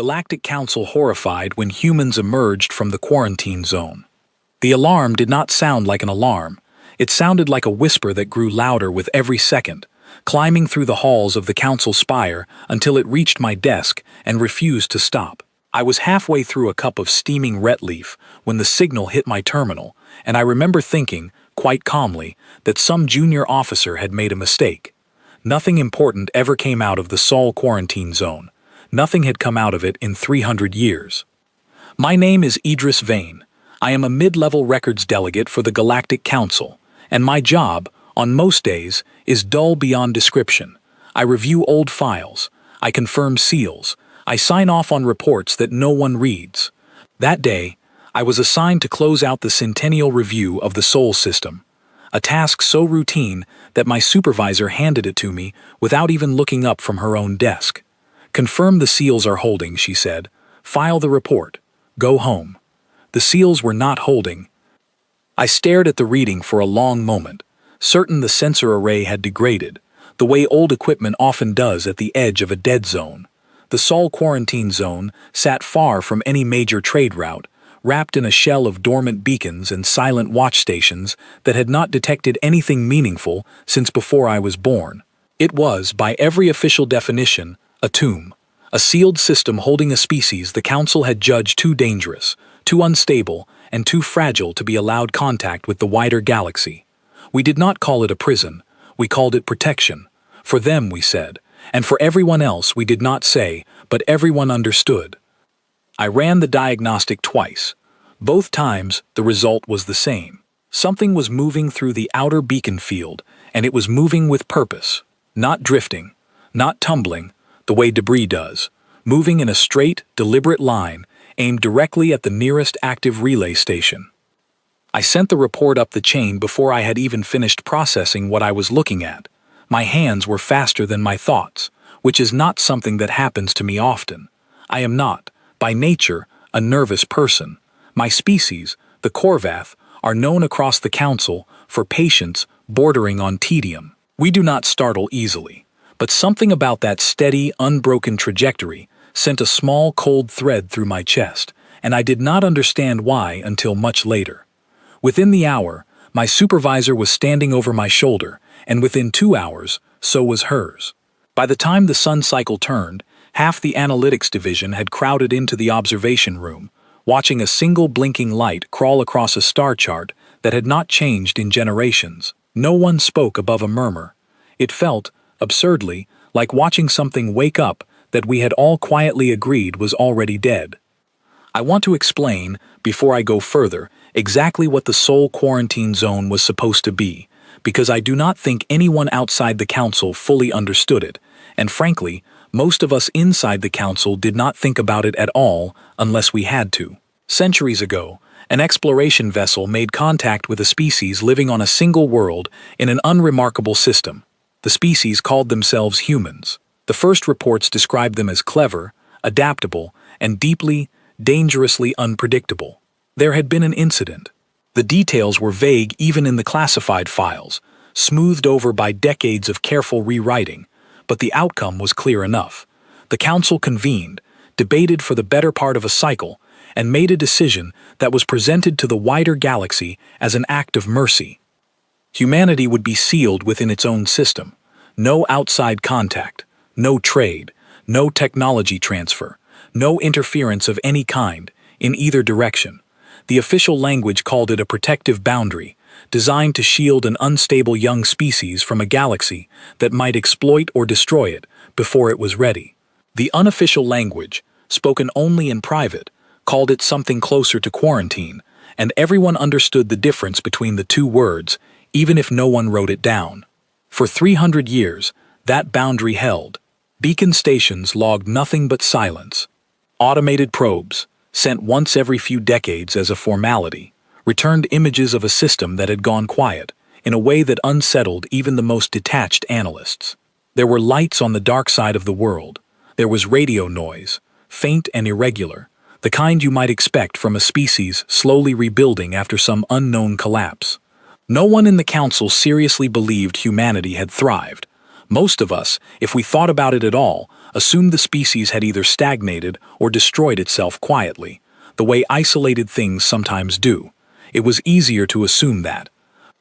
Galactic Council horrified when humans emerged from the quarantine zone. The alarm did not sound like an alarm. It sounded like a whisper that grew louder with every second, climbing through the halls of the council spire until it reached my desk and refused to stop. I was halfway through a cup of steaming ret leaf when the signal hit my terminal, and I remember thinking, quite calmly, that some junior officer had made a mistake. Nothing important ever came out of the Sol quarantine zone. Nothing had come out of it in 300 years. My name is Idris Vane. I am a mid-level records delegate for the Galactic Council, and my job, on most days, is dull beyond description. I review old files. I confirm seals. I sign off on reports that no one reads. That day, I was assigned to close out the centennial review of the Sol system, a task so routine that my supervisor handed it to me without even looking up from her own desk. "Confirm the seals are holding," she said. "File the report. Go home." The seals were not holding. I stared at the reading for a long moment, certain the sensor array had degraded, the way old equipment often does at the edge of a dead zone. The Sol quarantine zone sat far from any major trade route, wrapped in a shell of dormant beacons and silent watch stations that had not detected anything meaningful since before I was born. It was, by every official definition, a tomb, a sealed system holding a species the Council had judged too dangerous, too unstable, and too fragile to be allowed contact with the wider galaxy. We did not call it a prison, we called it protection. For them, we said, and for everyone else we did not say, but everyone understood. I ran the diagnostic twice. Both times, the result was the same. Something was moving through the outer beacon field, and it was moving with purpose, not drifting, not tumbling, the way debris does, moving in a straight, deliberate line, aimed directly at the nearest active relay station. I sent the report up the chain before I had even finished processing what I was looking at. My hands were faster than my thoughts, which is not something that happens to me often. I am not, by nature, a nervous person. My species, the Corvath, are known across the Council for patience bordering on tedium. We do not startle easily, but something about that steady, unbroken trajectory sent a small cold thread through my chest, and I did not understand why until much later. Within the hour, my supervisor was standing over my shoulder, and within 2 hours, so was hers. By the time the sun cycle turned, half the analytics division had crowded into the observation room, watching a single blinking light crawl across a star chart that had not changed in generations. No one spoke above a murmur. It felt, absurdly, like watching something wake up that we had all quietly agreed was already dead. I want to explain, before I go further, exactly what the Sol quarantine zone was supposed to be, because I do not think anyone outside the Council fully understood it, and frankly, most of us inside the Council did not think about it at all unless we had to. Centuries ago, an exploration vessel made contact with a species living on a single world in an unremarkable system. The species called themselves humans. The first reports described them as clever, adaptable, and deeply, dangerously unpredictable. There had been an incident. The details were vague even in the classified files, smoothed over by decades of careful rewriting, but the outcome was clear enough. The Council convened, debated for the better part of a cycle, and made a decision that was presented to the wider galaxy as an act of mercy. Humanity would be sealed within its own system. No outside contact, no trade, no technology transfer, no interference of any kind, in either direction. The official language called it a protective boundary, designed to shield an unstable young species from a galaxy that might exploit or destroy it before it was ready. The unofficial language, spoken only in private, called it something closer to quarantine, and everyone understood the difference between the two words, even if no one wrote it down. For 300 years, that boundary held. Beacon stations logged nothing but silence. Automated probes, sent once every few decades as a formality, returned images of a system that had gone quiet, in a way that unsettled even the most detached analysts. There were lights on the dark side of the world. There was radio noise, faint and irregular, the kind you might expect from a species slowly rebuilding after some unknown collapse. No one in the Council seriously believed humanity had thrived. Most of us, if we thought about it at all, assumed the species had either stagnated or destroyed itself quietly, the way isolated things sometimes do. It was easier to assume that.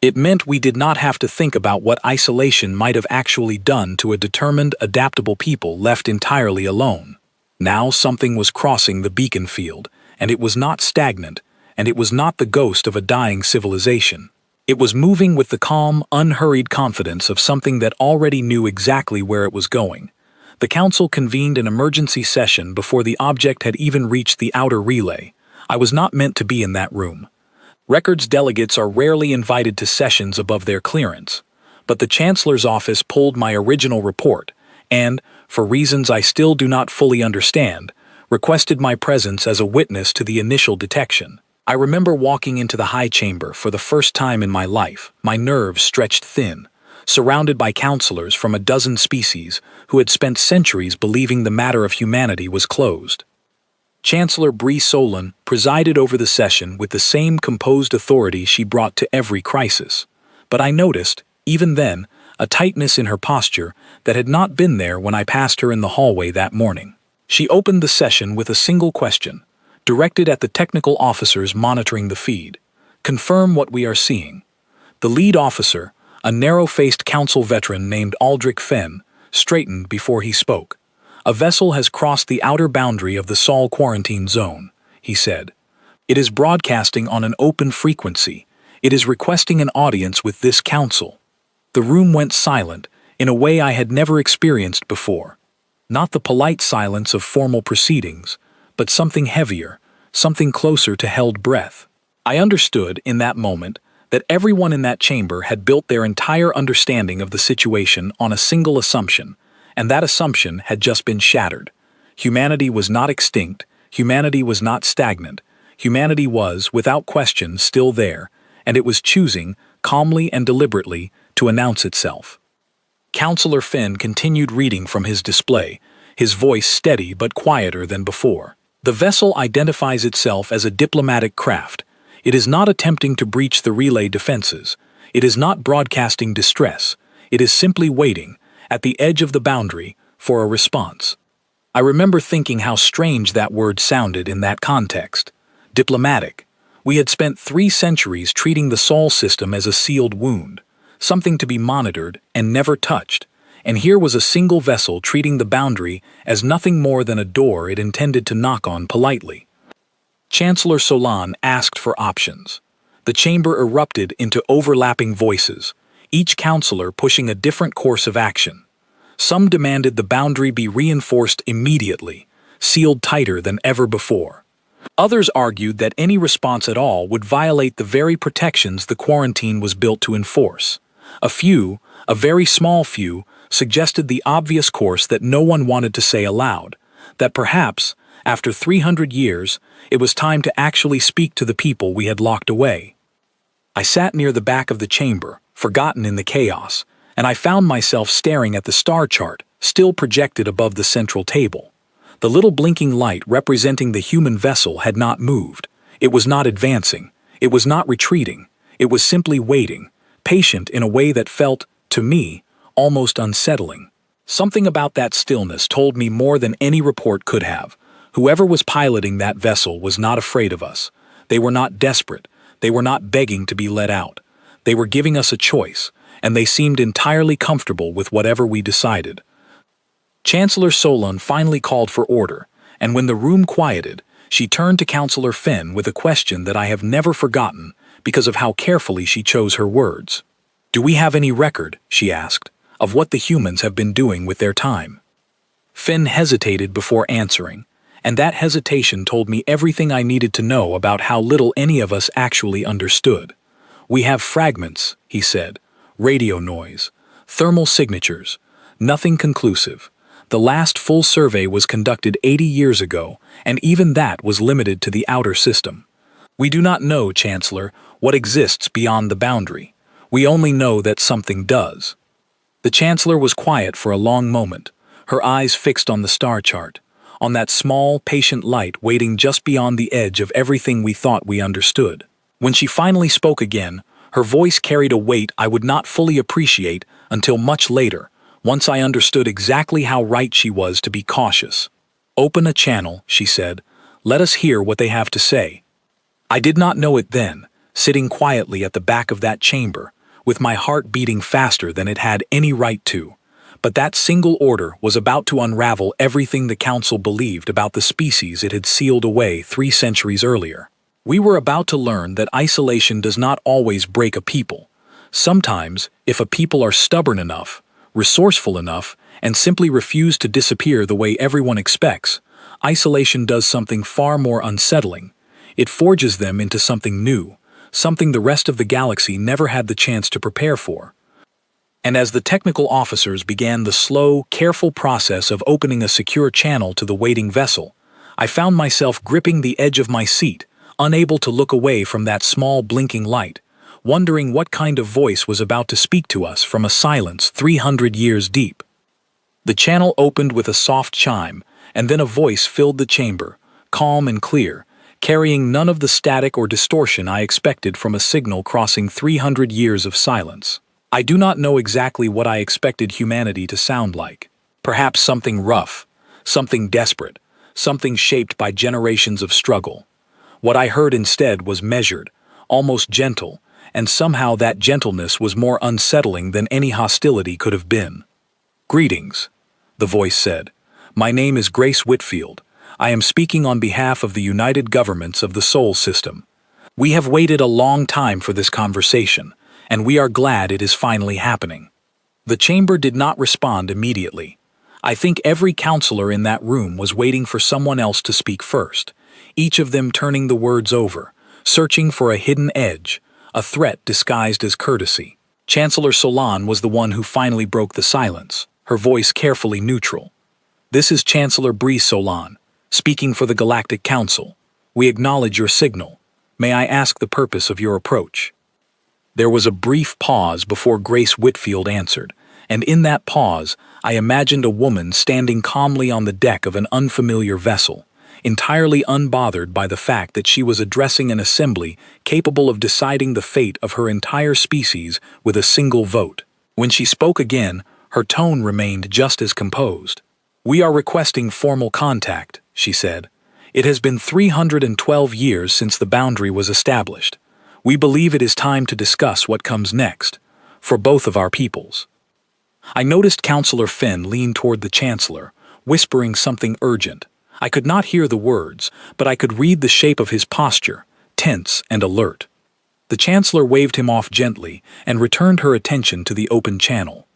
It meant we did not have to think about what isolation might have actually done to a determined, adaptable people left entirely alone. Now something was crossing the beacon field, and it was not stagnant, and it was not the ghost of a dying civilization. It was moving with the calm, unhurried confidence of something that already knew exactly where it was going. The council convened an emergency session before the object had even reached the outer relay. I was not meant to be in that room. Records delegates are rarely invited to sessions above their clearance, but the Chancellor's office pulled my original report and, for reasons I still do not fully understand, requested my presence as a witness to the initial detection. I remember walking into the high chamber for the first time in my life, my nerves stretched thin, surrounded by counselors from a dozen species who had spent centuries believing the matter of humanity was closed. Chancellor Bree-Solon presided over the session with the same composed authority she brought to every crisis, but I noticed, even then, a tightness in her posture that had not been there when I passed her in the hallway that morning. She opened the session with a single question, directed at the technical officers monitoring the feed. "Confirm what we are seeing." The lead officer, a narrow-faced council veteran named Aldrich Fenn, straightened before he spoke. "A vessel has crossed the outer boundary of the Sol quarantine zone," he said. "It is broadcasting on an open frequency. It is requesting an audience with this council." The room went silent in a way I had never experienced before. Not the polite silence of formal proceedings, but something heavier, something closer to held breath. I understood in that moment that everyone in that chamber had built their entire understanding of the situation on a single assumption, and that assumption had just been shattered. Humanity was not extinct, humanity was not stagnant, humanity was, without question, still there, and it was choosing, calmly and deliberately, to announce itself. Counselor Fenn continued reading from his display, his voice steady but quieter than before. "The vessel identifies itself as a diplomatic craft. It is not attempting to breach the relay defenses. It is not broadcasting distress. It is simply waiting, at the edge of the boundary, for a response." I remember thinking how strange that word sounded in that context. Diplomatic. We had spent 3 centuries treating the Sol system as a sealed wound, something to be monitored and never touched, and here was a single vessel treating the boundary as nothing more than a door it intended to knock on politely. Chancellor Solon asked for options. The chamber erupted into overlapping voices, each counselor pushing a different course of action. Some demanded the boundary be reinforced immediately, sealed tighter than ever before. Others argued that any response at all would violate the very protections the quarantine was built to enforce. A few, a very small few, suggested the obvious course that no one wanted to say aloud, that perhaps, after 300 years, it was time to actually speak to the people we had locked away. I sat near the back of the chamber, forgotten in the chaos, and I found myself staring at the star chart, still projected above the central table. The little blinking light representing the human vessel had not moved. It was not advancing. It was not retreating. It was simply waiting, patient in a way that felt, to me, almost unsettling. Something about that stillness told me more than any report could have. Whoever was piloting that vessel was not afraid of us. They were not desperate. They were not begging to be let out. They were giving us a choice, and they seemed entirely comfortable with whatever we decided. Chancellor Solon finally called for order, and when the room quieted, she turned to Counselor Fenn with a question that I have never forgotten because of how carefully she chose her words. "Do we have any record," she asked, "of what the humans have been doing with their time?" Fenn hesitated before answering, and that hesitation told me everything I needed to know about how little any of us actually understood. "We have fragments," he said, "radio noise, thermal signatures, nothing conclusive. The last full survey was conducted 80 years ago, and even that was limited to the outer system. We do not know, Chancellor, what exists beyond the boundary. We only know that something does." The Chancellor was quiet for a long moment, her eyes fixed on the star chart, on that small, patient light waiting just beyond the edge of everything we thought we understood. When she finally spoke again, her voice carried a weight I would not fully appreciate until much later, Once I understood exactly how right she was to be cautious. "Open a channel," she said. "Let us hear what they have to say." I did not know it then, sitting quietly at the back of that chamber, with my heart beating faster than it had any right to. But that single order was about to unravel everything the council believed about the species it had sealed away 3 centuries earlier. We were about to learn that isolation does not always break a people. Sometimes, if a people are stubborn enough, resourceful enough, and simply refuse to disappear the way everyone expects, isolation does something far more unsettling. It forges them into something new, something the rest of the galaxy never had the chance to prepare for. And as the technical officers began the slow, careful process of opening a secure channel to the waiting vessel, I found myself gripping the edge of my seat, unable to look away from that small blinking light, wondering what kind of voice was about to speak to us from a silence 300 years deep. The channel opened with a soft chime, and then a voice filled the chamber, calm and clear, carrying none of the static or distortion I expected from a signal crossing 300 years of silence. I do not know exactly what I expected humanity to sound like. Perhaps something rough, something desperate, something shaped by generations of struggle. What I heard instead was measured, almost gentle, and somehow that gentleness was more unsettling than any hostility could have been. "Greetings," the voice said. "My name is Grace Whitfield. I am speaking on behalf of the United Governments of the Sol System. We have waited a long time for this conversation, and we are glad it is finally happening." The chamber did not respond immediately. I think every counselor in that room was waiting for someone else to speak first, each of them turning the words over, searching for a hidden edge, a threat disguised as courtesy. Chancellor Solon was the one who finally broke the silence, her voice carefully neutral. "This is Chancellor Brice Solon, speaking for the Galactic Council. We acknowledge your signal. May I ask the purpose of your approach?" There was a brief pause before Grace Whitfield answered, and in that pause, I imagined a woman standing calmly on the deck of an unfamiliar vessel, entirely unbothered by the fact that she was addressing an assembly capable of deciding the fate of her entire species with a single vote. When she spoke again, her tone remained just as composed. "We are requesting formal contact," she said. "It has been 312 years since the boundary was established. We believe it is time to discuss what comes next, for both of our peoples." I noticed Councillor Finn lean toward the Chancellor, whispering something urgent. I could not hear the words, but I could read the shape of his posture, tense and alert. The Chancellor waved him off gently and returned her attention to the open channel.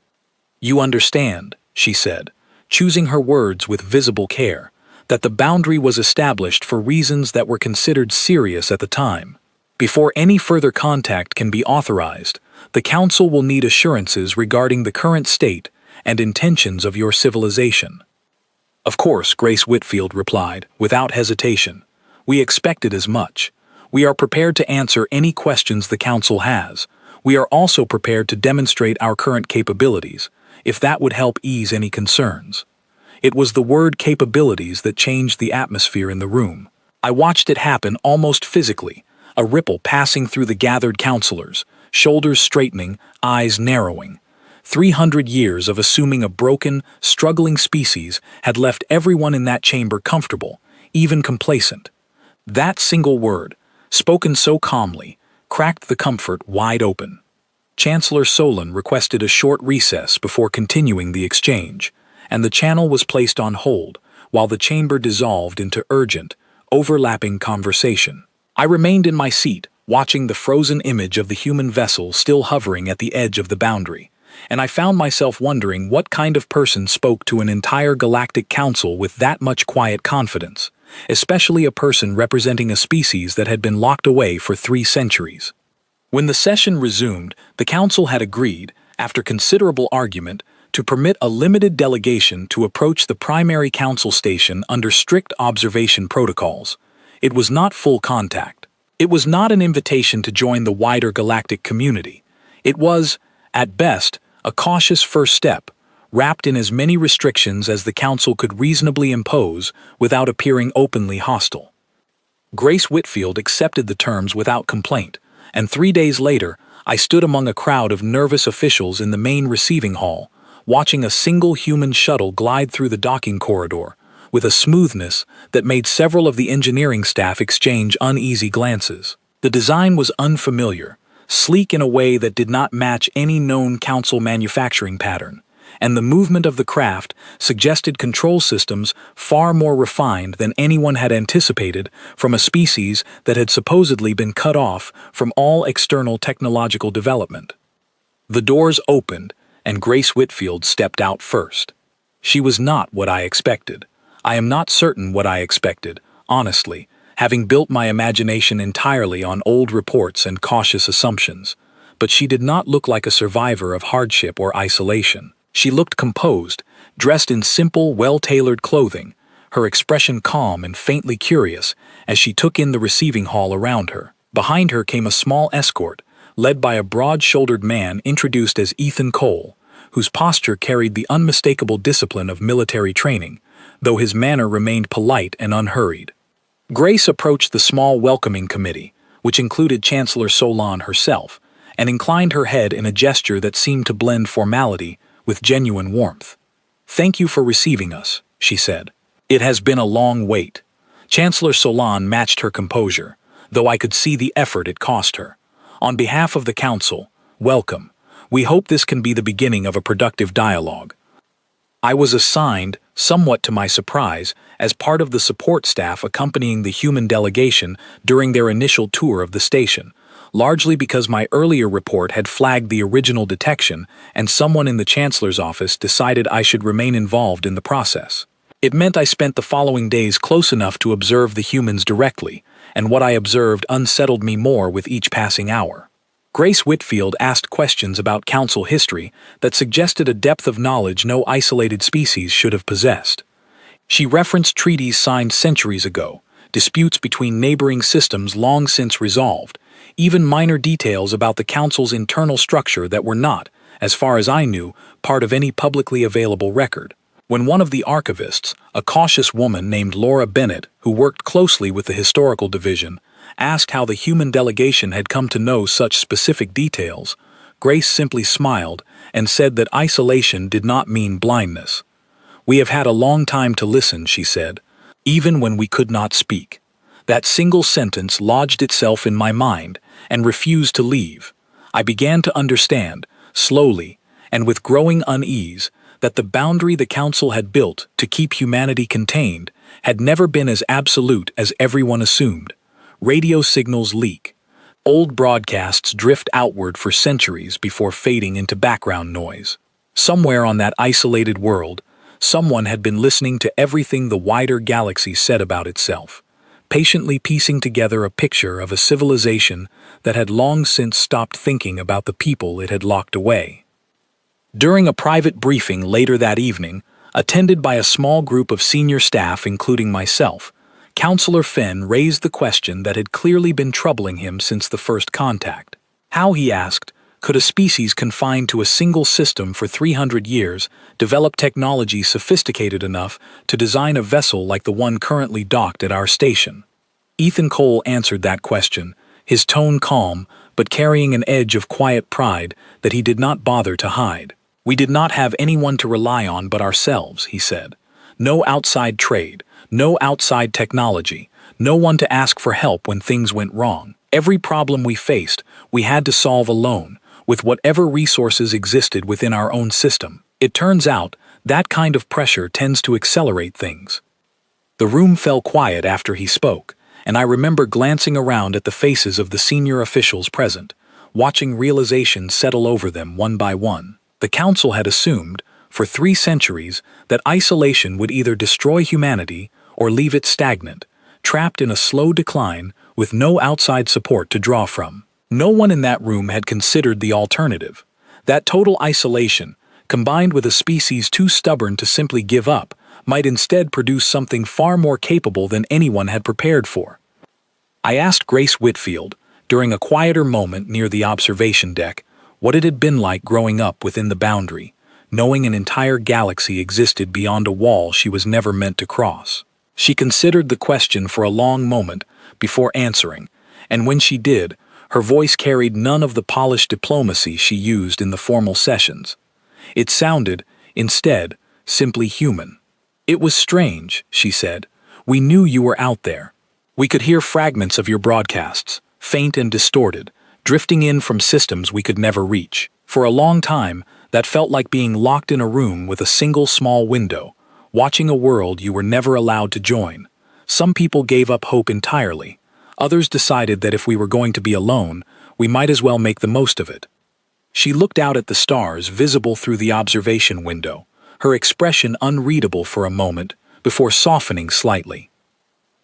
"You understand," she said, choosing her words with visible care, "that the boundary was established for reasons that were considered serious at the time. Before any further contact can be authorized, the Council will need assurances regarding the current state and intentions of your civilization." "Of course," Grace Whitfield replied, without hesitation. "We expected as much. We are prepared to answer any questions the Council has. We are also prepared to demonstrate our current capabilities, if that would help ease any concerns." It was the word capabilities that changed the atmosphere in the room. I watched it happen almost physically, a ripple passing through the gathered counselors, shoulders straightening, eyes narrowing. 300 years of assuming a broken, struggling species had left everyone in that chamber comfortable, even complacent. That single word, spoken so calmly, cracked the comfort wide open. Chancellor Solon requested a short recess before continuing the exchange, and the channel was placed on hold while the chamber dissolved into urgent, overlapping conversation. I remained in my seat, watching the frozen image of the human vessel still hovering at the edge of the boundary, and I found myself wondering what kind of person spoke to an entire galactic council with that much quiet confidence, especially a person representing a species that had been locked away for 3 centuries. When the session resumed, the council had agreed, after considerable argument, to permit a limited delegation to approach the primary council station under strict observation protocols. It was not full contact. It was not an invitation to join the wider galactic community. It was, at best, a cautious first step, wrapped in as many restrictions as the council could reasonably impose without appearing openly hostile. Grace Whitfield accepted the terms without complaint, and 3 days later, I stood among a crowd of nervous officials in the main receiving hall, watching a single human shuttle glide through the docking corridor, with a smoothness that made several of the engineering staff exchange uneasy glances. The design was unfamiliar, sleek in a way that did not match any known council manufacturing pattern, and the movement of the craft suggested control systems far more refined than anyone had anticipated from a species that had supposedly been cut off from all external technological development. The doors opened, and Grace Whitfield stepped out first. She was not what I expected. I am not certain what I expected, honestly, having built my imagination entirely on old reports and cautious assumptions. But she did not look like a survivor of hardship or isolation. She looked composed, dressed in simple, well-tailored clothing, her expression calm and faintly curious as she took in the receiving hall around her. Behind her came a small escort, led by a broad-shouldered man introduced as Ethan Cole, whose posture carried the unmistakable discipline of military training, though his manner remained polite and unhurried. Grace approached the small welcoming committee, which included Chancellor Solon herself, and inclined her head in a gesture that seemed to blend formality with genuine warmth. "Thank you for receiving us," she said. "It has been a long wait." Chancellor Solon matched her composure, though I could see the effort it cost her. "On behalf of the Council, welcome. We hope this can be the beginning of a productive dialogue." I was assigned, somewhat to my surprise, as part of the support staff accompanying the human delegation during their initial tour of the station, largely because my earlier report had flagged the original detection and someone in the Chancellor's office decided I should remain involved in the process. It meant I spent the following days close enough to observe the humans directly, and what I observed unsettled me more with each passing hour. Grace Whitfield asked questions about Council history that suggested a depth of knowledge no isolated species should have possessed. She referenced treaties signed centuries ago, disputes between neighboring systems long since resolved, even minor details about the Council's internal structure that were not, as far as I knew, part of any publicly available record. When one of the archivists, a cautious woman named Laura Bennett, who worked closely with the Historical Division, asked how the human delegation had come to know such specific details, Grace simply smiled and said that isolation did not mean blindness. "We have had a long time to listen," she said, "even when we could not speak." That single sentence lodged itself in my mind and refused to leave. I began to understand, slowly, and with growing unease, that the boundary the Council had built to keep humanity contained had never been as absolute as everyone assumed. Radio signals leak. Old broadcasts drift outward for centuries before fading into background noise. Somewhere on that isolated world, someone had been listening to everything the wider galaxy said about itself, patiently piecing together a picture of a civilization that had long since stopped thinking about the people it had locked away. During a private briefing later that evening, attended by a small group of senior staff including myself, Counselor Fenn raised the question that had clearly been troubling him since the first contact. How, he asked, could a species confined to a single system for 300 years develop technology sophisticated enough to design a vessel like the one currently docked at our station? Ethan Cole answered that question, his tone calm, but carrying an edge of quiet pride that he did not bother to hide. "We did not have anyone to rely on but ourselves," he said. "No outside trade, no outside technology, no one to ask for help when things went wrong. Every problem we faced, we had to solve alone, with whatever resources existed within our own system. It turns out, that kind of pressure tends to accelerate things." The room fell quiet after he spoke, and I remember glancing around at the faces of the senior officials present, watching realization settle over them one by one. The Council had assumed, for 3 centuries, that isolation would either destroy humanity or leave it stagnant, trapped in a slow decline with no outside support to draw from. No one in that room had considered the alternative. That total isolation, combined with a species too stubborn to simply give up, might instead produce something far more capable than anyone had prepared for. I asked Grace Whitfield, during a quieter moment near the observation deck, what it had been like growing up within the boundary, knowing an entire galaxy existed beyond a wall she was never meant to cross. She considered the question for a long moment before answering, and when she did, her voice carried none of the polished diplomacy she used in the formal sessions. It sounded, Instead, simply human. "It was strange," she said. "We knew you were out there. We could hear fragments of your broadcasts, faint and distorted, drifting in from systems we could never reach. For a long time, that felt like being locked in a room with a single small window, watching a world you were never allowed to join. Some people gave up hope entirely. Others decided that if we were going to be alone, we might as well make the most of it." She looked out at the stars visible through the observation window, her expression unreadable for a moment before softening slightly.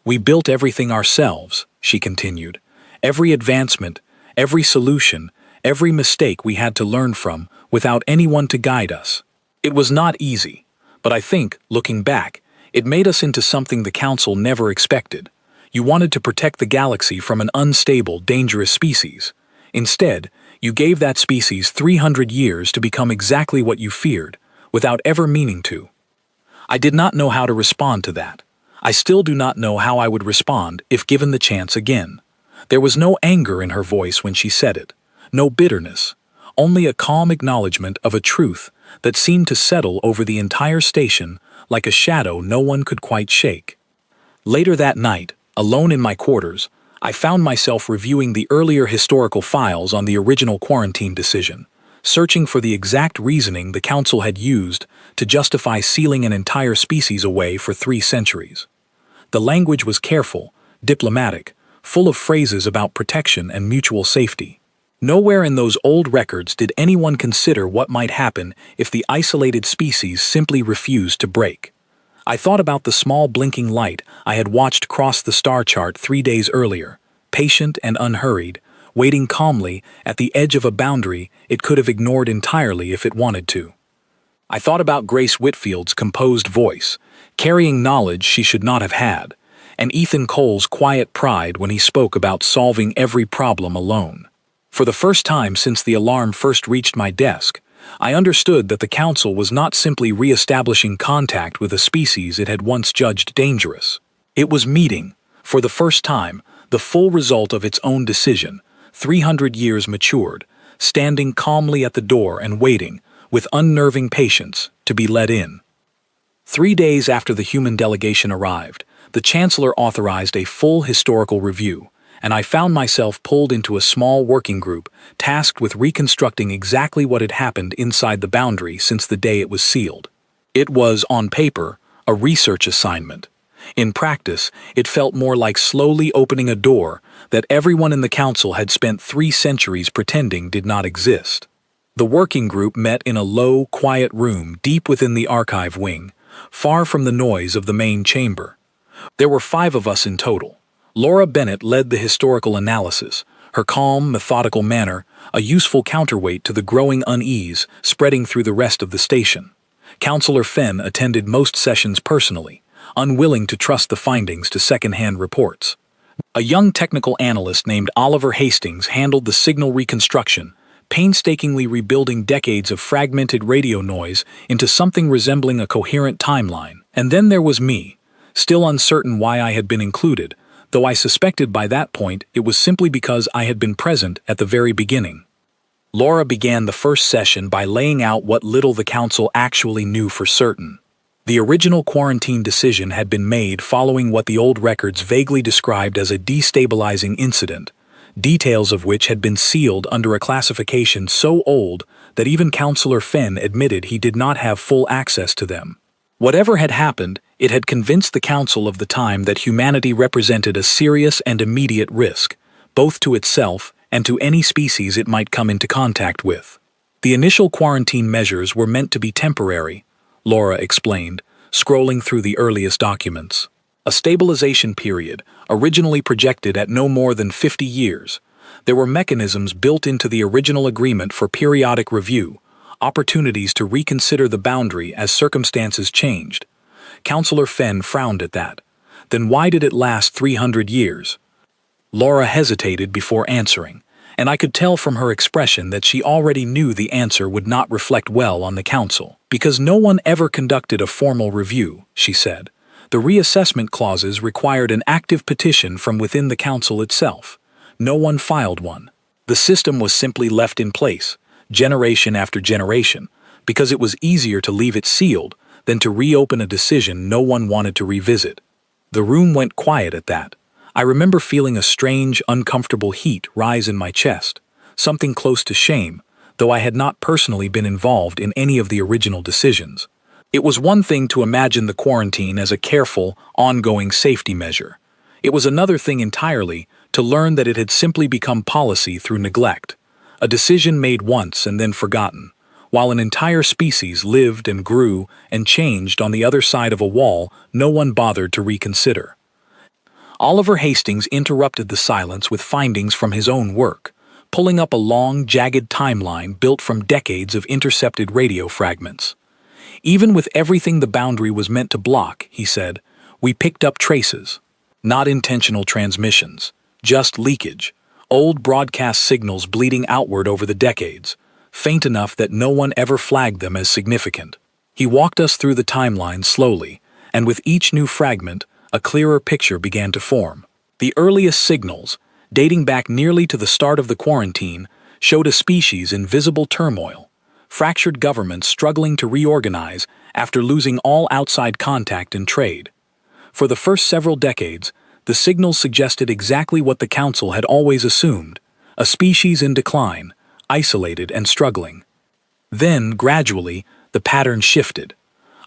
"We built everything ourselves," she continued. "Every advancement, every solution, every mistake we had to learn from without anyone to guide us. It was not easy, but I think, looking back, it made us into something the Council never expected. You wanted to protect the galaxy from an unstable, dangerous species. Instead, you gave that species 300 years to become exactly what you feared, without ever meaning to." I did not know how to respond to that. I still do not know how I would respond if given the chance again. There was no anger in her voice when she said it, no bitterness, only a calm acknowledgement of a truth that seemed to settle over the entire station like a shadow no one could quite shake. Later that night, alone in my quarters, I found myself reviewing the earlier historical files on the original quarantine decision, searching for the exact reasoning the Council had used to justify sealing an entire species away for 3 centuries. The language was careful, diplomatic, full of phrases about protection and mutual safety. Nowhere in those old records did anyone consider what might happen if the isolated species simply refused to break. I thought about the small blinking light I had watched cross the star chart 3 days earlier, patient and unhurried, waiting calmly at the edge of a boundary it could have ignored entirely if it wanted to. I thought about Grace Whitfield's composed voice, carrying knowledge she should not have had, and Ethan Cole's quiet pride when he spoke about solving every problem alone. For the first time since the alarm first reached my desk, I understood that the Council was not simply re-establishing contact with a species it had once judged dangerous. It was meeting, for the first time, the full result of its own decision, 300 years matured, standing calmly at the door and waiting, with unnerving patience, to be let in. 3 days after the human delegation arrived, the Chancellor authorized a full historical review, and I found myself pulled into a small working group tasked with reconstructing exactly what had happened inside the boundary since the day it was sealed. It was, on paper, a research assignment. In practice, it felt more like slowly opening a door that everyone in the Council had spent 3 centuries pretending did not exist. The working group met in a low, quiet room deep within the archive wing, far from the noise of the main chamber. There were 5 of us in total. Laura Bennett led the historical analysis, her calm, methodical manner a useful counterweight to the growing unease spreading through the rest of the station. Councillor Fenn attended most sessions personally, unwilling to trust the findings to second-hand reports. A young technical analyst named Oliver Hastings handled the signal reconstruction, painstakingly rebuilding decades of fragmented radio noise into something resembling a coherent timeline. And then there was me, still uncertain why I had been included, though I suspected by that point it was simply because I had been present at the very beginning. Laura began the first session by laying out what little the Council actually knew for certain. The original quarantine decision had been made following what the old records vaguely described as a destabilizing incident, details of which had been sealed under a classification so old that even Councillor Fenn admitted he did not have full access to them. Whatever had happened, it had convinced the Council of the time that humanity represented a serious and immediate risk, both to itself and to any species it might come into contact with. The initial quarantine measures were meant to be temporary, Laura explained, scrolling through the earliest documents. A stabilization period, originally projected at no more than 50 years. There were mechanisms built into the original agreement for periodic review, opportunities to reconsider the boundary as circumstances changed. Councillor Fenn frowned at that. Then why did it last 300 years? Laura hesitated before answering, and I could tell from her expression that she already knew the answer would not reflect well on the Council. Because no one ever conducted a formal review, she said. The reassessment clauses required an active petition from within the Council itself. No one filed one. The system was simply left in place, generation after generation, because it was easier to leave it sealed than to reopen a decision no one wanted to revisit. The room went quiet at that. I remember feeling a strange, uncomfortable heat rise in my chest, something close to shame, though I had not personally been involved in any of the original decisions. It was one thing to imagine the quarantine as a careful, ongoing safety measure. It was another thing entirely to learn that it had simply become policy through neglect, a decision made once and then forgotten, while an entire species lived and grew and changed on the other side of a wall no one bothered to reconsider. Oliver Hastings interrupted the silence with findings from his own work, pulling up a long, jagged timeline built from decades of intercepted radio fragments. Even with everything the boundary was meant to block, he said, we picked up traces. Not intentional transmissions, just leakage, old broadcast signals bleeding outward over the decades, faint enough that no one ever flagged them as significant. He walked us through the timeline slowly, and with each new fragment, a clearer picture began to form. The earliest signals, dating back nearly to the start of the quarantine, showed a species in visible turmoil, fractured governments struggling to reorganize after losing all outside contact and trade. For the first several decades, the signals suggested exactly what the Council had always assumed, a species in decline, isolated and struggling. Then, gradually, the pattern shifted.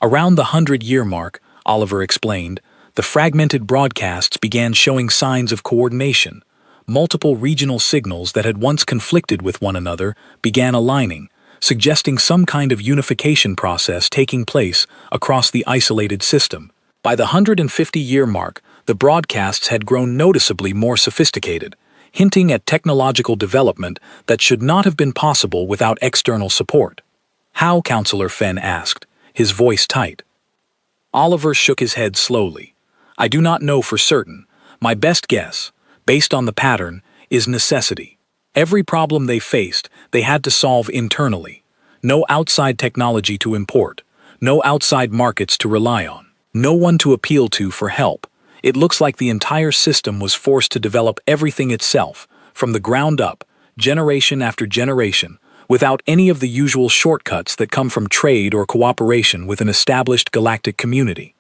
Around the 100-year mark, Oliver explained, the fragmented broadcasts began showing signs of coordination. Multiple regional signals that had once conflicted with one another began aligning, suggesting some kind of unification process taking place across the isolated system. By the 150-year mark, the broadcasts had grown noticeably more sophisticated, hinting at technological development that should not have been possible without external support. How? Councillor Fenn asked, his voice tight. Oliver shook his head slowly. I do not know for certain. My best guess, based on the pattern, is necessity. Every problem they faced, they had to solve internally. No outside technology to import, no outside markets to rely on, no one to appeal to for help. It looks like the entire system was forced to develop everything itself, from the ground up, generation after generation, without any of the usual shortcuts that come from trade or cooperation with an established galactic community.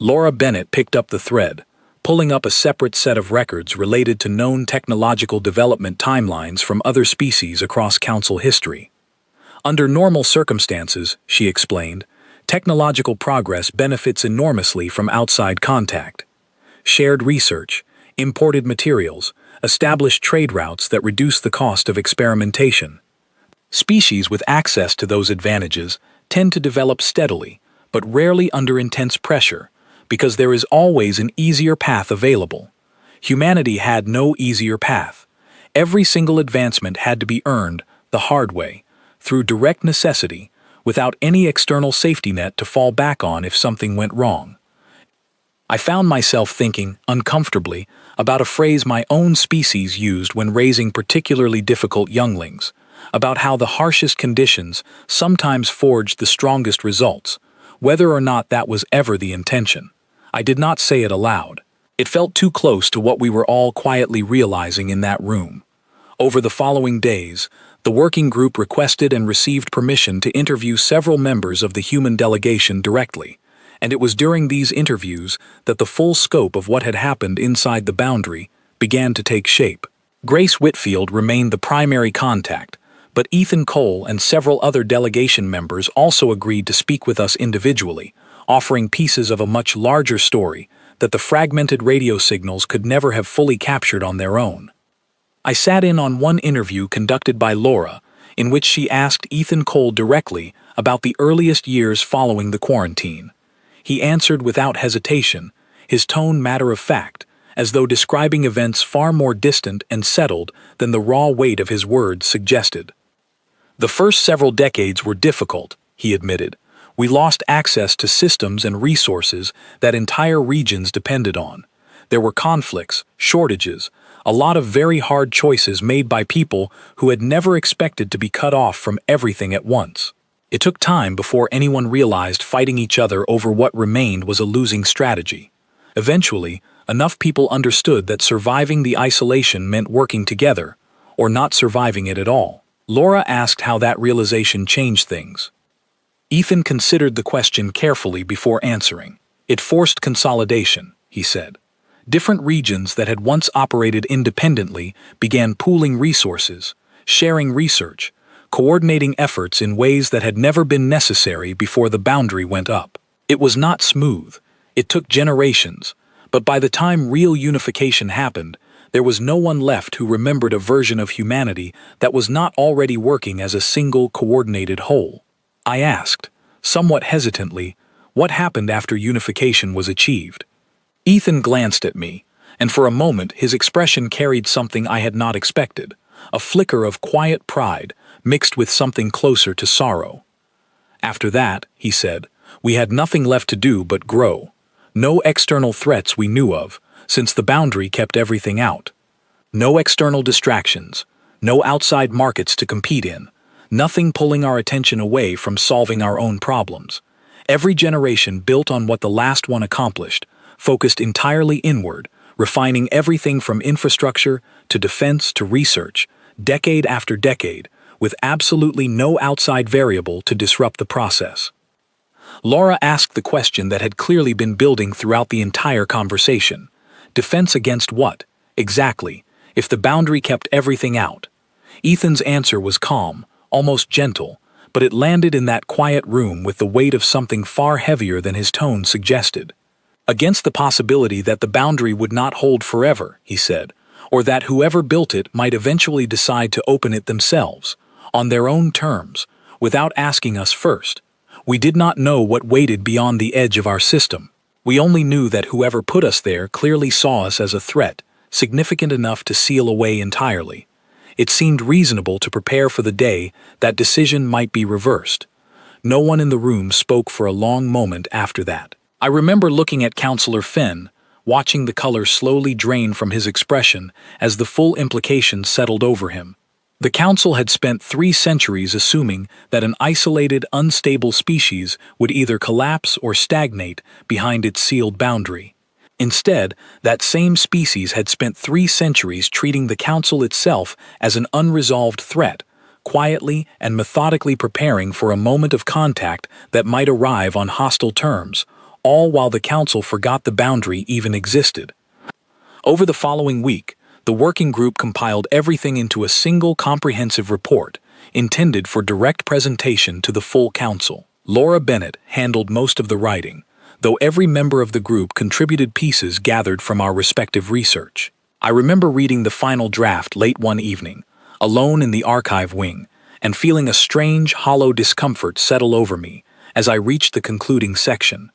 Laura Bennett picked up the thread, pulling up a separate set of records related to known technological development timelines from other species across Council history. Under normal circumstances, she explained, technological progress benefits enormously from outside contact. Shared research, imported materials, established trade routes that reduce the cost of experimentation. Species with access to those advantages tend to develop steadily, but rarely under intense pressure, because there is always an easier path available. Humanity had no easier path. Every single advancement had to be earned the hard way, through direct necessity, without any external safety net to fall back on if something went wrong. I found myself thinking, uncomfortably, about a phrase my own species used when raising particularly difficult younglings, about how the harshest conditions sometimes forged the strongest results, whether or not that was ever the intention. I did not say it aloud. It felt too close to what we were all quietly realizing in that room. Over the following days, the working group requested and received permission to interview several members of the human delegation directly, and it was during these interviews that the full scope of what had happened inside the boundary began to take shape. Grace Whitfield remained the primary contact, but Ethan Cole and several other delegation members also agreed to speak with us individually, offering pieces of a much larger story that the fragmented radio signals could never have fully captured on their own. I sat in on one interview conducted by Laura, in which she asked Ethan Cole directly about the earliest years following the quarantine. He answered without hesitation, his tone matter-of-fact, as though describing events far more distant and settled than the raw weight of his words suggested. The first several decades were difficult, he admitted. We lost access to systems and resources that entire regions depended on. There were conflicts, shortages, a lot of very hard choices made by people who had never expected to be cut off from everything at once. It took time before anyone realized fighting each other over what remained was a losing strategy. Eventually, enough people understood that surviving the isolation meant working together, or not surviving it at all. Laura asked how that realization changed things. Ethan considered the question carefully before answering. It forced consolidation, he said. Different regions that had once operated independently began pooling resources, sharing research, coordinating efforts in ways that had never been necessary before the boundary went up. It was not smooth. It took generations, but by the time real unification happened, there was no one left who remembered a version of humanity that was not already working as a single coordinated whole. I asked, somewhat hesitantly, what happened after unification was achieved. Ethan glanced at me, and for a moment his expression carried something I had not expected, a flicker of quiet pride mixed with something closer to sorrow. After that, he said, we had nothing left to do but grow. No external threats we knew of, since the boundary kept everything out. No external distractions, no outside markets to compete in, nothing pulling our attention away from solving our own problems. Every generation built on what the last one accomplished, focused entirely inward, refining everything from infrastructure to defense to research, decade after decade, with absolutely no outside variable to disrupt the process. Laura asked the question that had clearly been building throughout the entire conversation. Defense against what, exactly, if the boundary kept everything out? Ethan's answer was calm, almost gentle, but it landed in that quiet room with the weight of something far heavier than his tone suggested. Against the possibility that the boundary would not hold forever, he said, or that whoever built it might eventually decide to open it themselves, on their own terms, without asking us first. We did not know what waited beyond the edge of our system. We only knew that whoever put us there clearly saw us as a threat, significant enough to seal away entirely. It seemed reasonable to prepare for the day that decision might be reversed. No one in the room spoke for a long moment after that. I remember looking at Counselor Fenn, watching the color slowly drain from his expression as the full implications settled over him. The Council had spent 3 centuries assuming that an isolated, unstable species would either collapse or stagnate behind its sealed boundary. Instead, that same species had spent 3 centuries treating the Council itself as an unresolved threat, quietly and methodically preparing for a moment of contact that might arrive on hostile terms, all while the Council forgot the boundary even existed. Over the following week, the working group compiled everything into a single comprehensive report, intended for direct presentation to the full Council. Laura Bennett handled most of the writing, though every member of the group contributed pieces gathered from our respective research. I remember reading the final draft late one evening, alone in the archive wing, and feeling a strange, hollow discomfort settle over me as I reached the concluding section.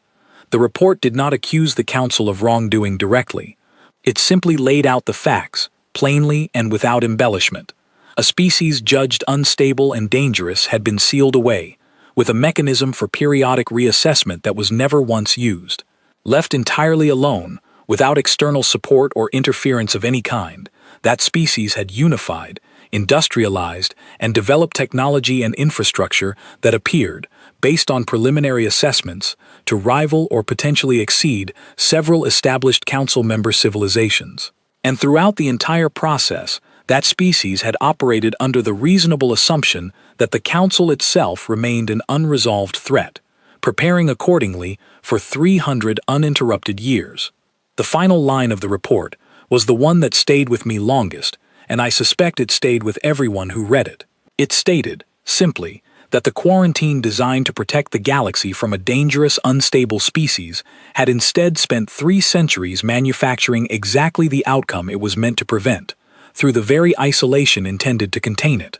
The report did not accuse the Council of wrongdoing directly. It simply laid out the facts, plainly and without embellishment. A species judged unstable and dangerous had been sealed away, with a mechanism for periodic reassessment that was never once used. Left entirely alone, without external support or interference of any kind, that species had unified, industrialized, and developed technology and infrastructure that appeared, based on preliminary assessments, to rival or potentially exceed several established Council member civilizations. And throughout the entire process, that species had operated under the reasonable assumption that the Council itself remained an unresolved threat, preparing accordingly for 300 uninterrupted years. The final line of the report was the one that stayed with me longest, and I suspect it stayed with everyone who read it. It stated, simply, that the quarantine designed to protect the galaxy from a dangerous, unstable species had instead spent 3 centuries manufacturing exactly the outcome it was meant to prevent, through the very isolation intended to contain it.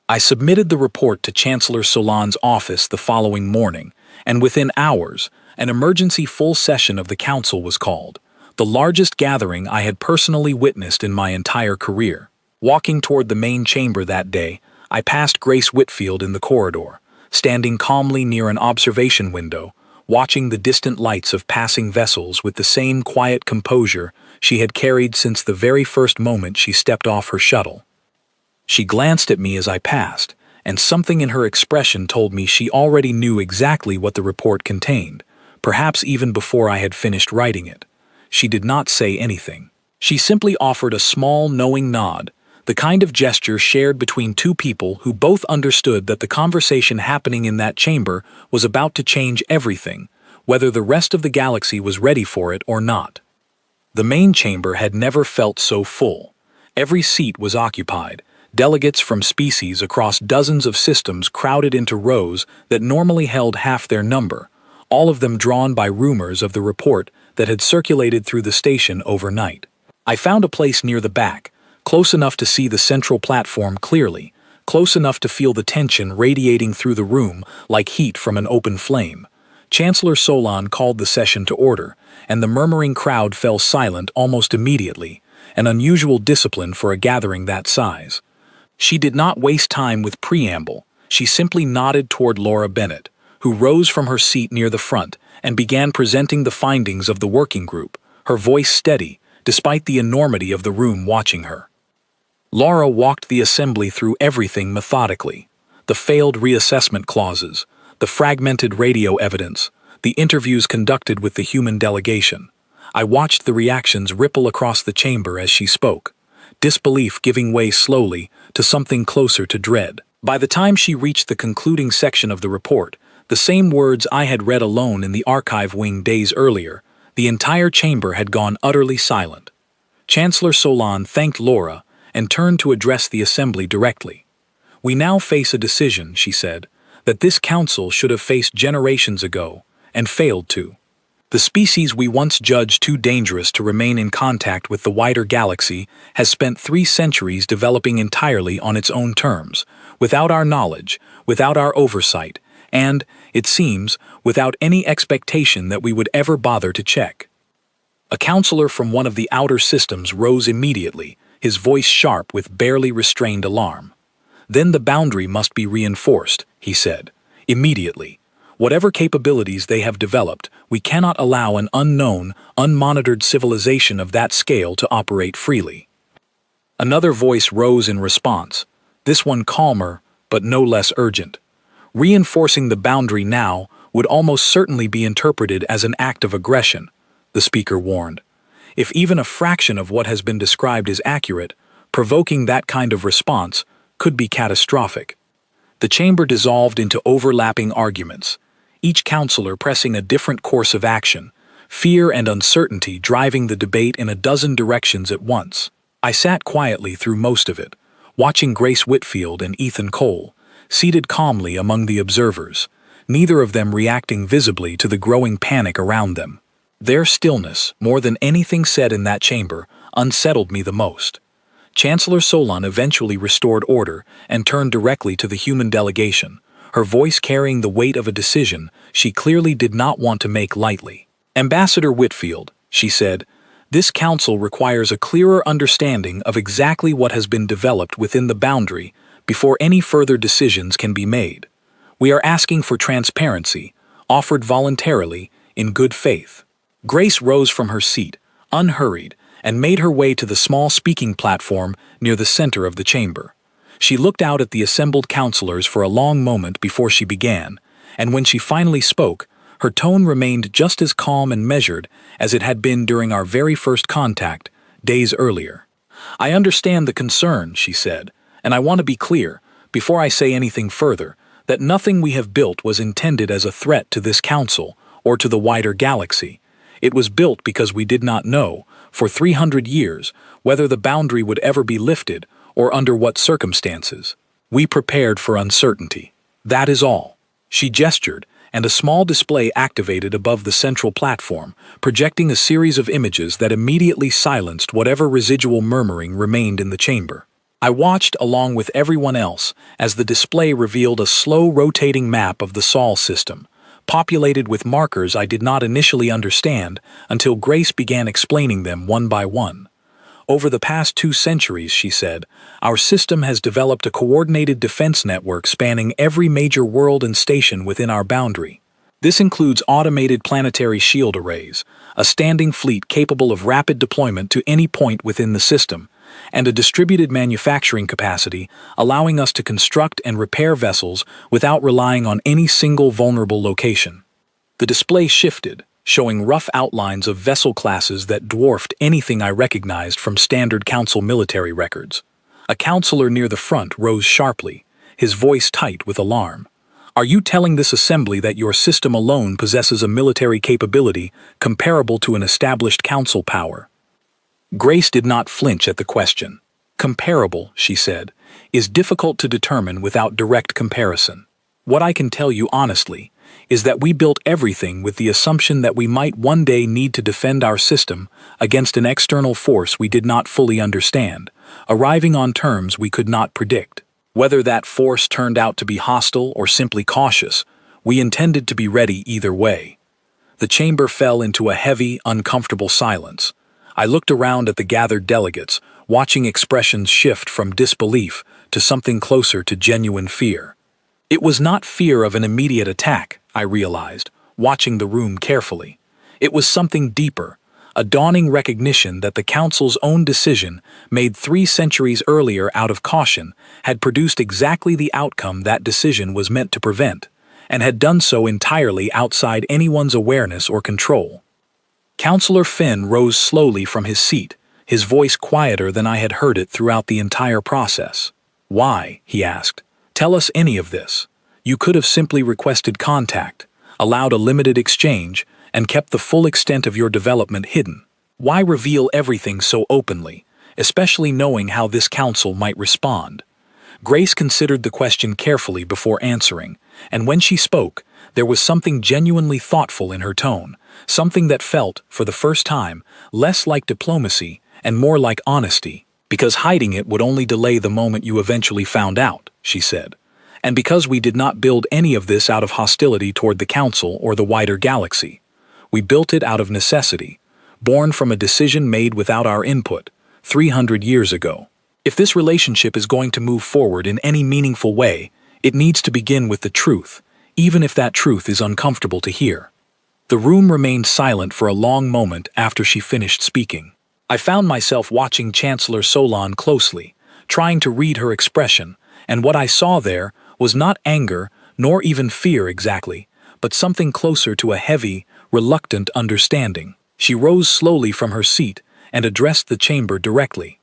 I submitted the report to Chancellor Solon's office the following morning, and within hours, an emergency full session of the Council was called, the largest gathering I had personally witnessed in my entire career. Walking toward the main chamber that day, I passed Grace Whitfield in the corridor, standing calmly near an observation window, watching the distant lights of passing vessels with the same quiet composure she had carried since the very first moment she stepped off her shuttle. She glanced at me as I passed, and something in her expression told me she already knew exactly what the report contained, perhaps even before I had finished writing it. She did not say anything. She simply offered a small, knowing nod, The kind of gesture shared between two people who both understood that the conversation happening in that chamber was about to change everything, whether the rest of the galaxy was ready for it or not. The main chamber had never felt so full. Every seat was occupied. Delegates from species across dozens of systems crowded into rows that normally held half their number, all of them drawn by rumors of the report that had circulated through the station overnight. I found a place near the back, close enough to see the central platform clearly, close enough to feel the tension radiating through the room like heat from an open flame. Chancellor Solon called the session to order, and the murmuring crowd fell silent almost immediately, an unusual discipline for a gathering that size. She did not waste time with preamble. She simply nodded toward Laura Bennett, who rose from her seat near the front and began presenting the findings of the working group, her voice steady, despite the enormity of the room watching her. Laura walked the assembly through everything methodically: the failed reassessment clauses, the fragmented radio evidence, the interviews conducted with the human delegation. I watched the reactions ripple across the chamber as she spoke, disbelief giving way slowly to something closer to dread. By the time she reached the concluding section of the report, the same words I had read alone in the archive wing days earlier, the entire chamber had gone utterly silent. Chancellor Solon thanked Laura and turned to address the assembly directly. "We now face a decision," she said, "that this council should have faced generations ago and failed to. The species we once judged too dangerous to remain in contact with the wider galaxy has spent 3 centuries developing entirely on its own terms, without our knowledge, without our oversight, and, it seems, without any expectation that we would ever bother to check." A counselor from one of the outer systems rose immediately, his voice sharp with barely restrained alarm. "Then the boundary must be reinforced," he said, "immediately. Whatever capabilities they have developed, we cannot allow an unknown, unmonitored civilization of that scale to operate freely." Another voice rose in response, this one calmer, but no less urgent. "Reinforcing the boundary now would almost certainly be interpreted as an act of aggression," the speaker warned. "If even a fraction of what has been described is accurate, provoking that kind of response could be catastrophic." The chamber dissolved into overlapping arguments, each counselor pressing a different course of action, fear and uncertainty driving the debate in a dozen directions at once. I sat quietly through most of it, watching Grace Whitfield and Ethan Cole, seated calmly among the observers, neither of them reacting visibly to the growing panic around them. Their stillness, more than anything said in that chamber, unsettled me the most. Chancellor Solon eventually restored order and turned directly to the human delegation, her voice carrying the weight of a decision she clearly did not want to make lightly. "Ambassador Whitfield," she said, "this council requires a clearer understanding of exactly what has been developed within the boundary before any further decisions can be made. We are asking for transparency, offered voluntarily, in good faith." Grace rose from her seat, unhurried, and made her way to the small speaking platform near the center of the chamber. She looked out at the assembled counselors for a long moment before she began, and when she finally spoke, her tone remained just as calm and measured as it had been during our very first contact, days earlier. "I understand the concern," she said, "and I want to be clear, before I say anything further, that nothing we have built was intended as a threat to this council or to the wider galaxy. It was built because we did not know, for 300 years, whether the boundary would ever be lifted or under what circumstances. We prepared for uncertainty. That is all." She gestured, and a small display activated above the central platform, projecting a series of images that immediately silenced whatever residual murmuring remained in the chamber. I watched along with everyone else as the display revealed a slow rotating map of the Sol system, populated with markers I did not initially understand until Grace began explaining them one by one. "Over the past 2 centuries," she said, "our system has developed a coordinated defense network spanning every major world and station within our boundary. This includes automated planetary shield arrays, a standing fleet capable of rapid deployment to any point within the system, and a distributed manufacturing capacity allowing us to construct and repair vessels without relying on any single vulnerable location." The display shifted, showing rough outlines of vessel classes that dwarfed anything I recognized from standard Council military records. A counselor near the front rose sharply, his voice tight with alarm. "Are you telling this assembly that your system alone possesses a military capability comparable to an established council power?" Grace did not flinch at the question. "Comparable," she said, "is difficult to determine without direct comparison. What I can tell you honestly is that we built everything with the assumption that we might one day need to defend our system against an external force we did not fully understand, arriving on terms we could not predict. Whether that force turned out to be hostile or simply cautious, we intended to be ready either way." The chamber fell into a heavy, uncomfortable silence. I looked around at the gathered delegates, watching expressions shift from disbelief to something closer to genuine fear. It was not fear of an immediate attack, I realized, watching the room carefully. It was something deeper, a dawning recognition that the Council's own decision, made 3 centuries earlier out of caution, had produced exactly the outcome that decision was meant to prevent, and had done so entirely outside anyone's awareness or control. Councillor Finn rose slowly from his seat, his voice quieter than I had heard it throughout the entire process. "Why?" he asked. "Tell us any of this. You could have simply requested contact, allowed a limited exchange, and kept the full extent of your development hidden. Why reveal everything so openly, especially knowing how this council might respond?" Grace considered the question carefully before answering, and when she spoke, there was something genuinely thoughtful in her tone, something that felt, for the first time, less like diplomacy and more like honesty. "Because hiding it would only delay the moment you eventually found out," she said. "And because we did not build any of this out of hostility toward the Council or the wider galaxy. We built it out of necessity, born from a decision made without our input, 300 years ago. If this relationship is going to move forward in any meaningful way, it needs to begin with the truth, even if that truth is uncomfortable to hear." The room remained silent for a long moment after she finished speaking. I found myself watching Chancellor Solon closely, trying to read her expression, and what I saw there was not anger nor even fear exactly, but something closer to a heavy, reluctant understanding. She rose slowly from her seat and addressed the chamber directly.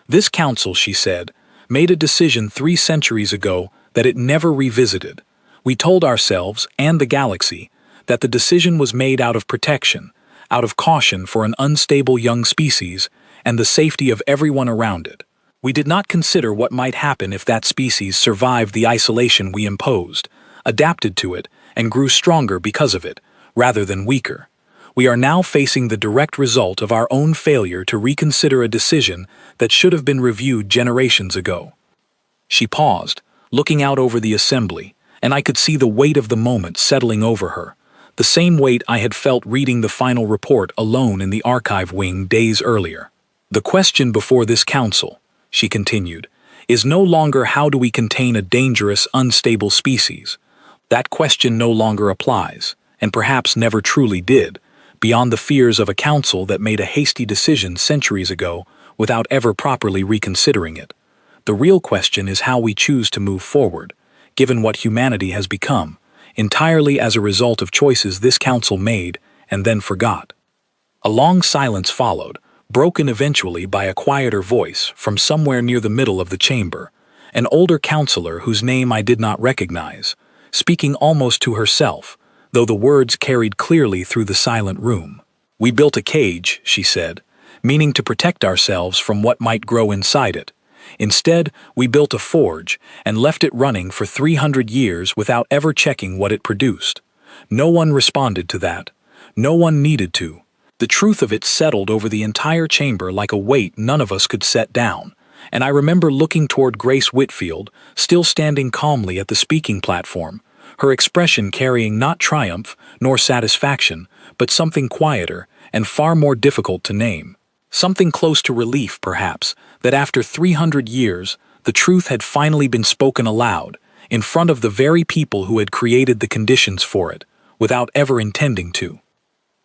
"This council," she said, "made a decision 3 centuries ago that it never revisited. We told ourselves, and the galaxy, that the decision was made out of protection, out of caution for an unstable young species, and the safety of everyone around it. We did not consider what might happen if that species survived the isolation we imposed, adapted to it, and grew stronger because of it, rather than weaker. We are now facing the direct result of our own failure to reconsider a decision that should have been reviewed generations ago." She paused, looking out over the assembly, and I could see the weight of the moment settling over her, the same weight I had felt reading the final report alone in the archive wing days earlier. "The question before this council," she continued, "is no longer how do we contain a dangerous, unstable species. That question no longer applies, and perhaps never truly did, beyond the fears of a council that made a hasty decision centuries ago without ever properly reconsidering it. The real question is how we choose to move forward, given what humanity has become, entirely as a result of choices this council made and then forgot." A long silence followed, broken eventually by a quieter voice from somewhere near the middle of the chamber, an older counselor whose name I did not recognize, speaking almost to herself, though the words carried clearly through the silent room. "We built a cage," she said, "meaning to protect ourselves from what might grow inside it. Instead, we built a forge and left it running for 300 years without ever checking what it produced. No one responded to that. No one needed to. The truth of it settled over the entire chamber like a weight none of us could set down, and I remember looking toward Grace Whitfield, still standing calmly at the speaking platform, her expression carrying not triumph nor satisfaction, but something quieter and far more difficult to name. Something close to relief, perhaps, that after 300 years, the truth had finally been spoken aloud, in front of the very people who had created the conditions for it, without ever intending to.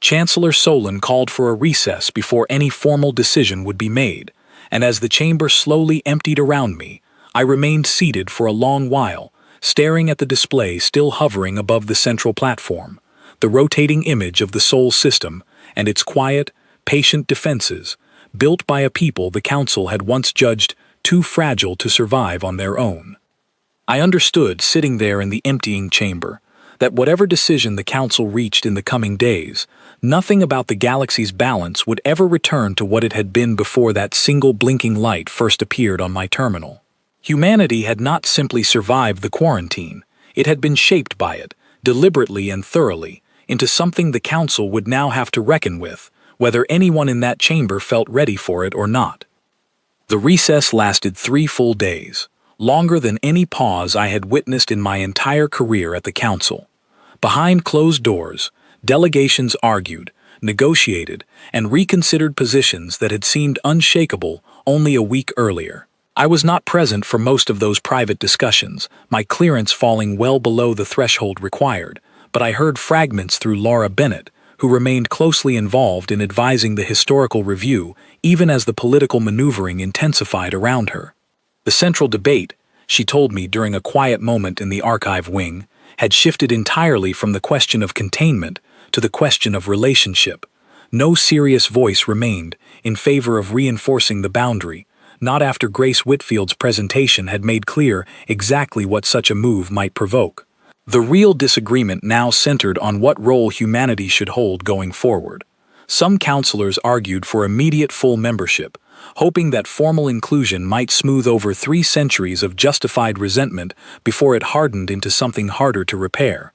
Chancellor Solon called for a recess before any formal decision would be made, and as the chamber slowly emptied around me, I remained seated for a long while, staring at the display still hovering above the central platform, the rotating image of the Sol system and its quiet, patient defenses, built by a people the Council had once judged too fragile to survive on their own. I understood, sitting there in the emptying chamber, that whatever decision the Council reached in the coming days, nothing about the galaxy's balance would ever return to what it had been before that single blinking light first appeared on my terminal. Humanity had not simply survived the quarantine, it had been shaped by it, deliberately and thoroughly, into something the Council would now have to reckon with, whether anyone in that chamber felt ready for it or not. The recess lasted 3 full days, longer than any pause I had witnessed in my entire career at the Council. Behind closed doors, delegations argued, negotiated, and reconsidered positions that had seemed unshakable only a week earlier. I was not present for most of those private discussions, my clearance falling well below the threshold required, but I heard fragments through Laura Bennett, who remained closely involved in advising the historical review even as the political maneuvering intensified around her. The central debate, she told me during a quiet moment in the archive wing, had shifted entirely from the question of containment to the question of relationship. No serious voice remained in favor of reinforcing the boundary, not after Grace Whitfield's presentation had made clear exactly what such a move might provoke. The real disagreement now centered on what role humanity should hold going forward. Some counselors argued for immediate full membership, hoping that formal inclusion might smooth over 3 centuries of justified resentment before it hardened into something harder to repair.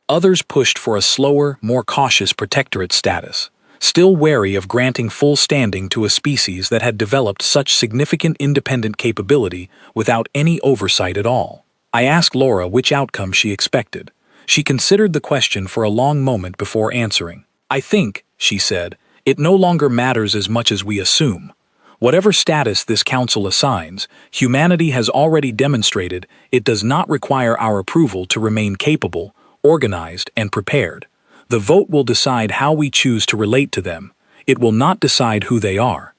Others pushed for a slower, more cautious protectorate status, still wary of granting full standing to a species that had developed such significant independent capability without any oversight at all. I asked Laura which outcome she expected. She considered the question for a long moment before answering. "I think," she said, "it no longer matters as much as we assume. Whatever status this Council assigns, humanity has already demonstrated it does not require our approval to remain capable, organized, and prepared. The vote will decide how we choose to relate to them. It will not decide who they are."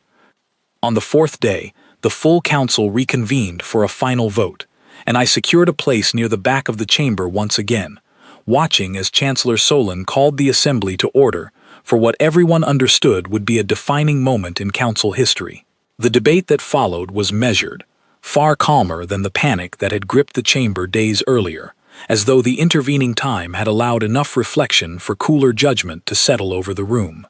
On the 4th day, the full Council reconvened for a final vote, and I secured a place near the back of the chamber once again, watching as Chancellor Solon called the Assembly to order for what everyone understood would be a defining moment in Council history. The debate that followed was measured, far calmer than the panic that had gripped the chamber days earlier, as though the intervening time had allowed enough reflection for cooler judgment to settle over the room.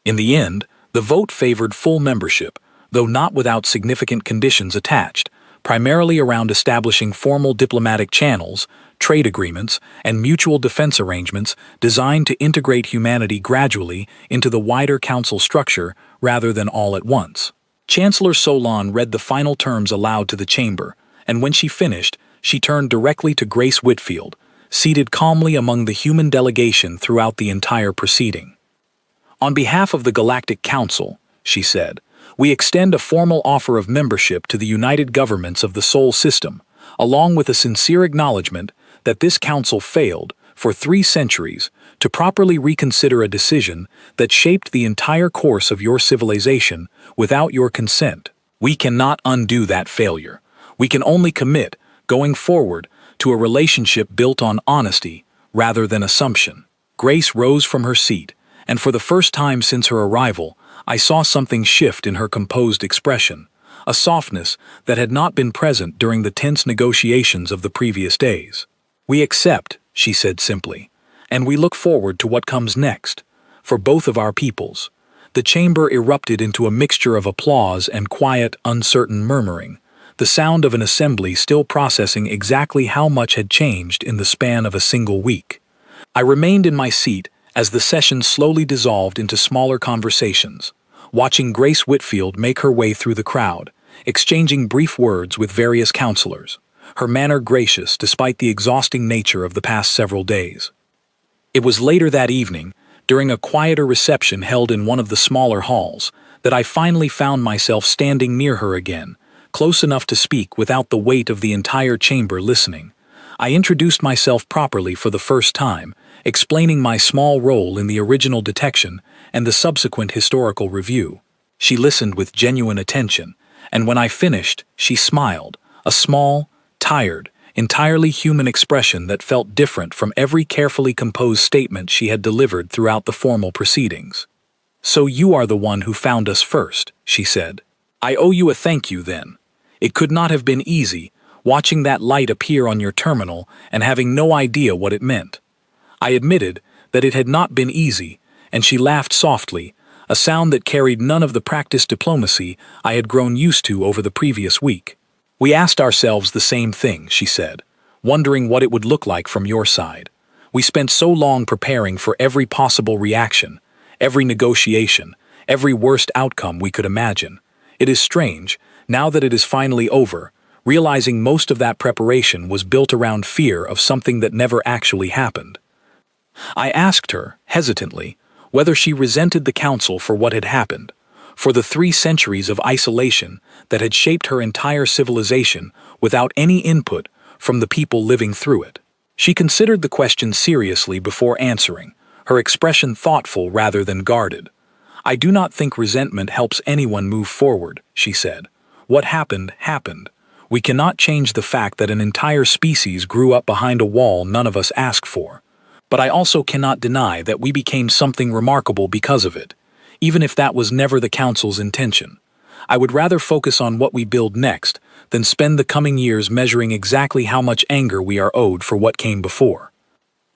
In the end, the vote favored full membership, though not without significant conditions attached, primarily around establishing formal diplomatic channels, trade agreements, and mutual defense arrangements designed to integrate humanity gradually into the wider Council structure rather than all at once. Chancellor Solon read the final terms aloud to the chamber, and when she finished, she turned directly to Grace Whitfield, seated calmly among the human delegation throughout the entire proceeding. "On behalf of the Galactic Council," she said, "we extend a formal offer of membership to the United Governments of the Sol System, along with a sincere acknowledgement that this Council failed, for 3 centuries, to properly reconsider a decision that shaped the entire course of your civilization without your consent. We cannot undo that failure. We can only commit, going forward, to a relationship built on honesty rather than assumption." Grace rose from her seat, and for the first time since her arrival, I saw something shift in her composed expression, a softness that had not been present during the tense negotiations of the previous days. "We accept," she said simply, "and we look forward to what comes next, for both of our peoples." The chamber erupted into a mixture of applause and quiet, uncertain murmuring, the sound of an assembly still processing exactly how much had changed in the span of a single week. I remained in my seat as the session slowly dissolved into smaller conversations, watching Grace Whitfield make her way through the crowd, exchanging brief words with various counselors, her manner gracious despite the exhausting nature of the past several days. It was later that evening, during a quieter reception held in one of the smaller halls, that I finally found myself standing near her again, close enough to speak without the weight of the entire chamber listening. I introduced myself properly for the first time, explaining my small role in the original detection and the subsequent historical review. She listened with genuine attention, and when I finished, she smiled, a small, tired, entirely human expression that felt different from every carefully composed statement she had delivered throughout the formal proceedings. "So you are the one who found us first," she said. "I owe you a thank you then. It could not have been easy, watching that light appear on your terminal and having no idea what it meant. I admitted that it had not been easy, and she laughed softly, a sound that carried none of the practiced diplomacy I had grown used to over the previous week. We asked ourselves the same thing, she said, wondering what it would look like from your side. We spent so long preparing for every possible reaction, every negotiation, every worst outcome we could imagine. It is strange, now that it is finally over, realizing most of that preparation was built around fear of something that never actually happened. I asked her, hesitantly, whether she resented the council for what had happened, for the 3 centuries of isolation that had shaped her entire civilization without any input from the people living through it. She considered the question seriously before answering, her expression thoughtful rather than guarded. I do not think resentment helps anyone move forward, she said. What happened, happened. We cannot change the fact that an entire species grew up behind a wall none of us asked for. But I also cannot deny that we became something remarkable because of it, even if that was never the council's intention. I would rather focus on what we build next than spend the coming years measuring exactly how much anger we are owed for what came before.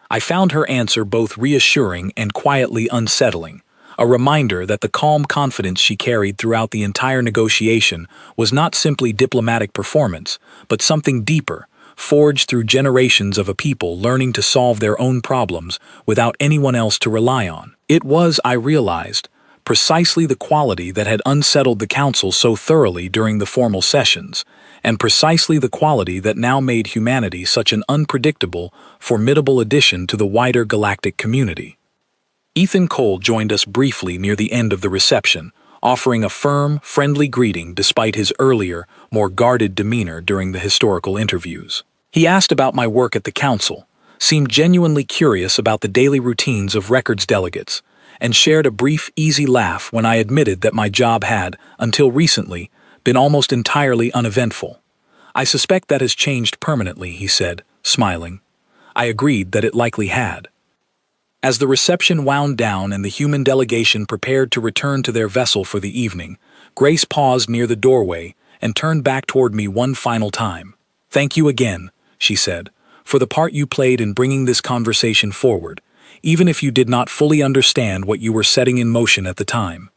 I found her answer both reassuring and quietly unsettling, a reminder that the calm confidence she carried throughout the entire negotiation was not simply diplomatic performance, but something deeper, forged through generations of a people learning to solve their own problems without anyone else to rely on. It was, I realized, precisely the quality that had unsettled the council so thoroughly during the formal sessions, and precisely the quality that now made humanity such an unpredictable, formidable addition to the wider galactic community. Ethan Cole joined us briefly near the end of the reception, offering a firm, friendly greeting despite his earlier, more guarded demeanor during the historical interviews. He asked about my work at the council, seemed genuinely curious about the daily routines of records delegates, and shared a brief, easy laugh when I admitted that my job had, until recently, been almost entirely uneventful. I suspect that has changed permanently, he said, smiling. I agreed that it likely had. As the reception wound down and the human delegation prepared to return to their vessel for the evening, Grace paused near the doorway and turned back toward me one final time. "Thank you again," she said, "for the part you played in bringing this conversation forward, even if you did not fully understand what you were setting in motion at the time."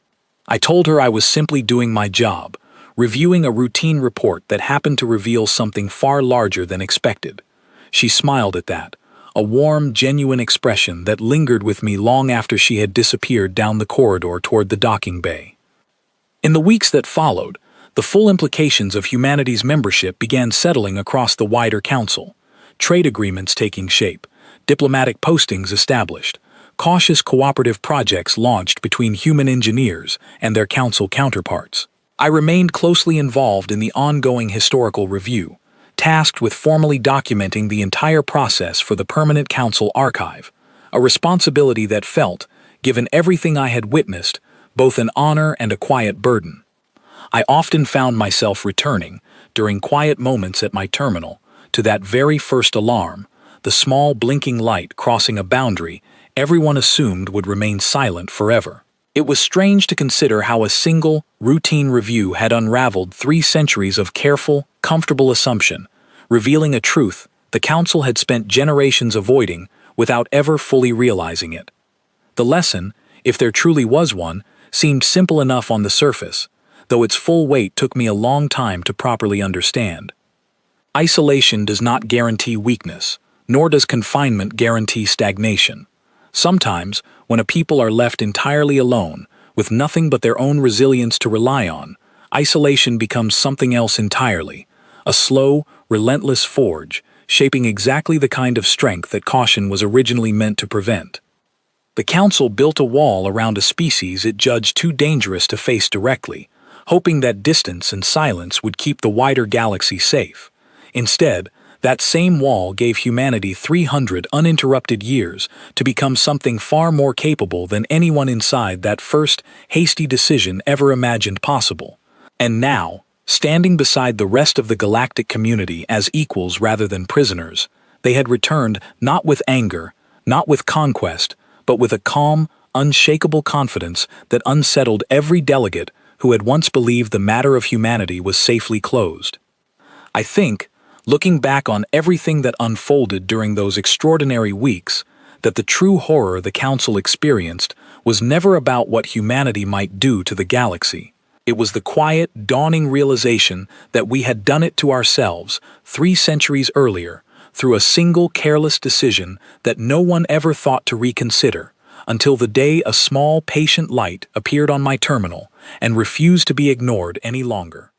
I told her I was simply doing my job, reviewing a routine report that happened to reveal something far larger than expected. She smiled at that, a warm, genuine expression that lingered with me long after she had disappeared down the corridor toward the docking bay. In the weeks that followed, the full implications of humanity's membership began settling across the wider council, trade agreements taking shape, diplomatic postings established, cautious cooperative projects launched between human engineers and their council counterparts. I remained closely involved in the ongoing historical review, tasked with formally documenting the entire process for the Permanent Council archive, a responsibility that felt, given everything I had witnessed, both an honor and a quiet burden. I often found myself returning, during quiet moments at my terminal, to that very first alarm, the small blinking light crossing a boundary everyone assumed would remain silent forever. It was strange to consider how a single, routine review had unraveled 3 centuries of careful, comfortable assumption, revealing a truth the council had spent generations avoiding without ever fully realizing it. The lesson, if there truly was one, seemed simple enough on the surface, though its full weight took me a long time to properly understand. Isolation does not guarantee weakness, nor does confinement guarantee stagnation. Sometimes, when a people are left entirely alone, with nothing but their own resilience to rely on, isolation becomes something else entirely, a slow, relentless forge, shaping exactly the kind of strength that caution was originally meant to prevent. The council built a wall around a species it judged too dangerous to face directly, hoping that distance and silence would keep the wider galaxy safe. Instead, that same wall gave humanity 300 uninterrupted years to become something far more capable than anyone inside that first, hasty decision ever imagined possible. And now, standing beside the rest of the galactic community as equals rather than prisoners, they had returned not with anger, not with conquest, but with a calm, unshakable confidence that unsettled every delegate who had once believed the matter of humanity was safely closed. I think, looking back on everything that unfolded during those extraordinary weeks, that the true horror the Council experienced was never about what humanity might do to the galaxy. It was the quiet, dawning realization that we had done it to ourselves 3 centuries earlier, through a single careless decision that no one ever thought to reconsider, until the day a small, patient light appeared on my terminal and refused to be ignored any longer.